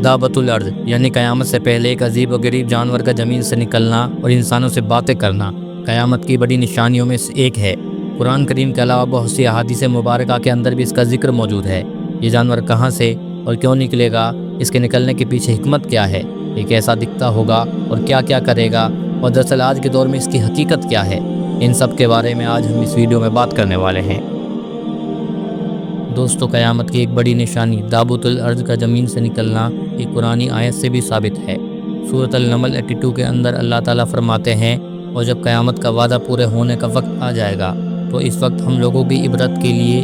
دابۃ الارض یعنی قیامت سے پہلے ایک عجیب و غریب جانور کا زمین سے نکلنا اور انسانوں سے باتیں کرنا قیامت کی بڑی نشانیوں میں سے ایک ہے۔ قرآن کریم کے علاوہ بہت سی احادیث مبارکہ کے اندر بھی اس کا ذکر موجود ہے۔ یہ جانور کہاں سے اور کیوں نکلے گا، اس کے نکلنے کے پیچھے حکمت کیا ہے، یہ کیسا دکھتا ہوگا اور کیا کیا کرے گا، اور دراصل آج کے دور میں اس کی حقیقت کیا ہے، ان سب کے بارے میں آج ہم اس ویڈیو میں بات کرنے والے ہیں۔ دوستو، قیامت کی ایک بڑی نشانی دابۃ الارض کا زمین سے نکلنا ایک قرآنی آیت سے بھی ثابت ہے۔ سورۃ النمل 82 کے اندر اللہ تعالیٰ فرماتے ہیں، اور جب قیامت کا وعدہ پورے ہونے کا وقت آ جائے گا تو اس وقت ہم لوگوں کی عبرت کے لیے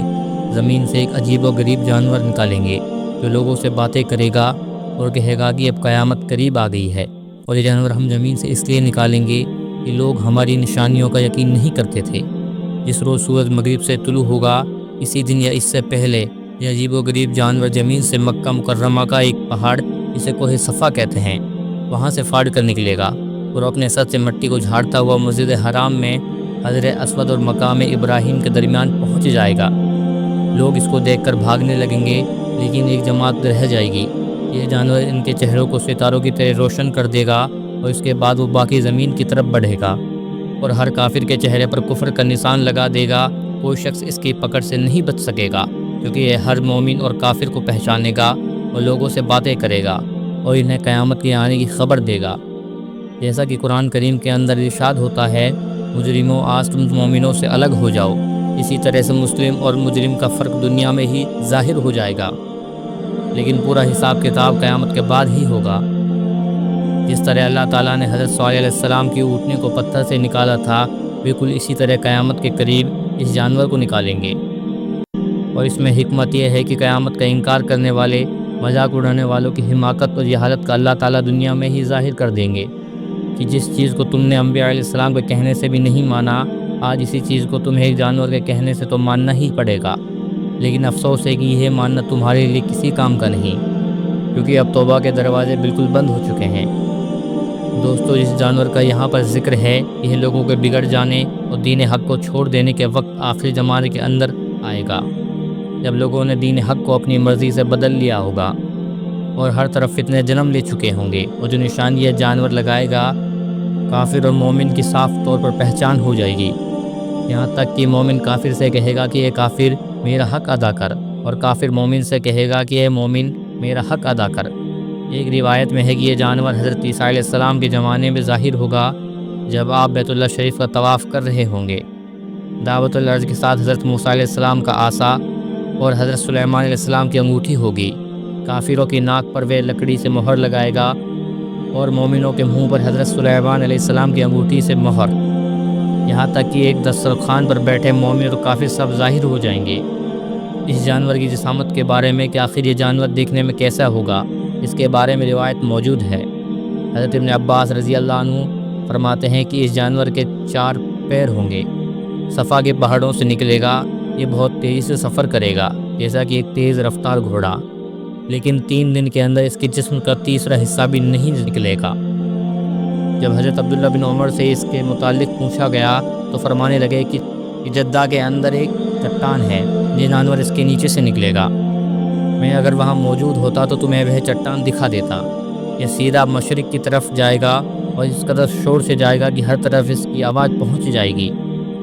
زمین سے ایک عجیب و غریب جانور نکالیں گے جو لوگوں سے باتیں کرے گا اور کہے گا کہ اب قیامت قریب آ گئی ہے۔ اور یہ جانور ہم زمین سے اس لیے نکالیں گے کہ لوگ ہماری نشانیوں کا یقین نہیں کرتے تھے۔ جس روز سورج مغرب سے طلوع ہوگا، اسی دن یا اس سے پہلے یہ عجیب و غریب جانور زمین سے مکہ مکرمہ کا ایک پہاڑ جسے کوہ صفا کہتے ہیں وہاں سے پھاڑ کر نکلے گا اور اپنے سر سے مٹی کو جھاڑتا ہوا مسجد حرام میں حجر اسود اور مقام ابراہیم کے درمیان پہنچ جائے گا۔ لوگ اس کو دیکھ کر بھاگنے لگیں گے، لیکن ایک جماعت رہ جائے گی۔ یہ جانور ان کے چہروں کو ستاروں کی طرح روشن کر دے گا اور اس کے بعد وہ باقی زمین کی طرف بڑھے گا اور ہر کافر کے چہرے پر کفر کا نشان لگا دے گا۔ کوئی شخص اس کی پکڑ سے نہیں بچ سکے گا، کیونکہ یہ ہر مومن اور کافر کو پہچانے گا اور لوگوں سے باتیں کرے گا اور انہیں قیامت کے آنے کی خبر دے گا۔ جیسا کہ قرآن کریم کے اندر ارشاد ہوتا ہے، مجرموں آج تم مومنوں سے الگ ہو جاؤ۔ اسی طرح سے مسلم اور مجرم کا فرق دنیا میں ہی ظاہر ہو جائے گا، لیکن پورا حساب کتاب قیامت کے بعد ہی ہوگا۔ جس طرح اللہ تعالیٰ نے حضرت صالح علیہ السلام کی اونٹنی کو پتھر سے نکالا تھا، بالکل اسی طرح قیامت کے قریب اس جانور کو نکالیں گے۔ اور اس میں حکمت یہ ہے کہ قیامت کا انکار کرنے والے، مذاق اڑانے والوں کی حماقت اور جہالت کا اللہ تعالیٰ دنیا میں ہی ظاہر کر دیں گے کہ جس چیز کو تم نے انبیاء علیہ السلام کے کہنے سے بھی نہیں مانا، آج اسی چیز کو تمہیں ایک جانور کے کہنے سے تو ماننا ہی پڑے گا۔ لیکن افسوس ہے کہ یہ ماننا تمہارے لیے کسی کام کا نہیں، کیونکہ اب توبہ کے دروازے بالکل بند ہو چکے ہیں۔ دوستو، جس جانور کا یہاں پر ذکر ہے، یہ لوگوں کے بگڑ جانے اور دین حق کو چھوڑ دینے کے وقت آخری زمانے کے اندر آئے گا، جب لوگوں نے دین حق کو اپنی مرضی سے بدل لیا ہوگا اور ہر طرف فتنے جنم لے چکے ہوں گے، اور جو نشان یہ جانور لگائے گا، کافر اور مومن کی صاف طور پر پہچان ہو جائے گی۔ یہاں تک کہ مومن کافر سے کہے گا کہ اے کافر میرا حق ادا کر، اور کافر مومن سے کہے گا کہ اے مومن میرا حق ادا کر۔ ایک روایت میں ہے کہ یہ جانور حضرت عیسیٰ علیہ السلام کے زمانے میں ظاہر ہوگا، جب آپ بیت اللہ شریف کا طواف کر رہے ہوں گے۔ دعوت الارض کے ساتھ حضرت موسیٰ علیہ السلام کا عصا اور حضرت سلیمان علیہ السلام کی انگوٹھی ہوگی۔ کافروں کی ناک پر وہ لکڑی سے مہر لگائے گا اور مومنوں کے منہ پر حضرت سلیمان علیہ السلام کی انگوٹھی سے مہر، یہاں تک کہ ایک دسترخوان پر بیٹھے مومن اور کافر سب ظاہر ہو جائیں گے۔ اس جانور کی جسامت کے بارے میں کہ آخر یہ جانور دیکھنے میں کیسا ہوگا، اس کے بارے میں روایت موجود ہے۔ حضرت ابن عباس رضی اللہ عنہ فرماتے ہیں کہ اس جانور کے 4 پیر ہوں گے، صفا کے پہاڑوں سے نکلے گا، یہ بہت تیزی سے سفر کرے گا جیسا کہ ایک تیز رفتار گھوڑا، لیکن 3 دن کے اندر اس کے جسم کا تیسرا حصہ بھی نہیں نکلے گا۔ جب حضرت عبداللہ بن عمر سے اس کے متعلق پوچھا گیا تو فرمانے لگے کہ جدہ کے اندر ایک چٹان ہے، یہ جانور اس کے نیچے سے نکلے گا، میں اگر وہاں موجود ہوتا تو تمہیں وہ چٹان دکھا دیتا۔ یہ سیدھا مشرق کی طرف جائے گا اور اس قدر شور سے جائے گا کہ ہر طرف اس کی آواز پہنچ جائے گی۔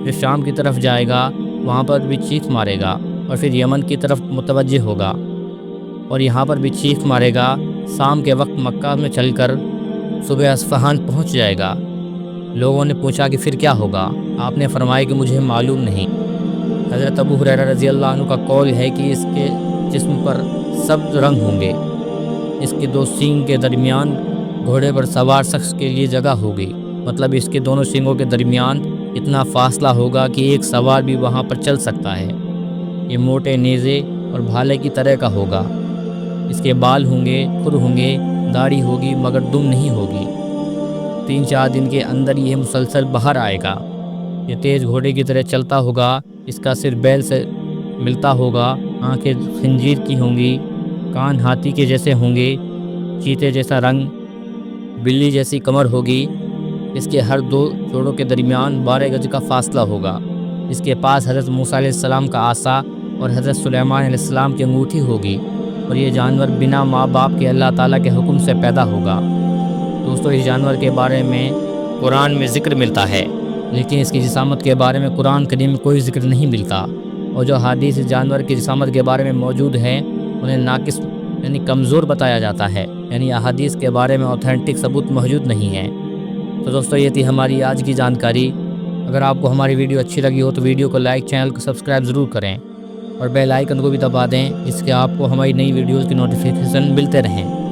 پھر شام کی طرف جائے گا، وہاں پر بھی چیخ مارے گا، اور پھر یمن کی طرف متوجہ ہوگا اور یہاں پر بھی چیخ مارے گا۔ شام کے وقت مکہ میں چل کر صبح اصفہان پہنچ جائے گا۔ لوگوں نے پوچھا کہ پھر کیا ہوگا؟ آپ نے فرمایا کہ مجھے معلوم نہیں۔ حضرت ابو ہریرہ رضی اللہ عنہ کا قول ہے کہ اس کے جسم پر سبز رنگ ہوں گے، اس کے 2 سینگ کے درمیان گھوڑے پر سوار شخص کے لیے جگہ ہوگی، مطلب اس کے دونوں سینگوں کے درمیان اتنا فاصلہ ہوگا کہ ایک سوار بھی وہاں پر چل سکتا ہے۔ یہ موٹے نیزے اور بھالے کی طرح کا ہوگا، اس کے بال ہوں گے، کھر ہوں گے، داڑھی ہوگی مگر دم نہیں ہوگی۔ 3-4 دن کے اندر یہ مسلسل باہر آئے گا۔ یہ تیز گھوڑے کی طرح چلتا ہوگا، اس کا سر بیل سے ملتا ہوگا، آنکھیں خنزیر کی ہوں گی، کان ہاتھی کے جیسے ہوں گے، چیتے جیسا رنگ، بلی جیسی کمر ہوگی۔ اس کے ہر 2 جوڑوں کے درمیان 12 گز کا فاصلہ ہوگا۔ اس کے پاس حضرت موسیٰ علیہ السلام کا عصا اور حضرت سلیمان علیہ السلام کی انگوٹھی ہوگی۔ اور یہ جانور بنا ماں باپ کے اللہ تعالیٰ کے حکم سے پیدا ہوگا۔ دوستو اس جانور کے بارے میں قرآن میں ذکر ملتا ہے، لیکن اس کی جسامت کے بارے میں قرآن کریم میں کوئی ذکر نہیں ملتا، اور جو حدیث اس جانور کی جسامت کے بارے میں موجود ہیں انہیں ناقص یعنی کمزور بتایا جاتا ہے، یعنی احادیث کے بارے میں اوتھینٹک ثبوت موجود نہیں ہے۔ تو دوستو یہ تھی ہماری آج کی جانکاری۔ اگر آپ کو ہماری ویڈیو اچھی لگی ہو تو ویڈیو کو لائک، چینل کو سبسکرائب ضرور کریں اور بیل آئیکن کو بھی دبا دیں، اس کے آپ کو ہماری نئی ویڈیوز کی نوٹیفیکیشن ملتے رہیں۔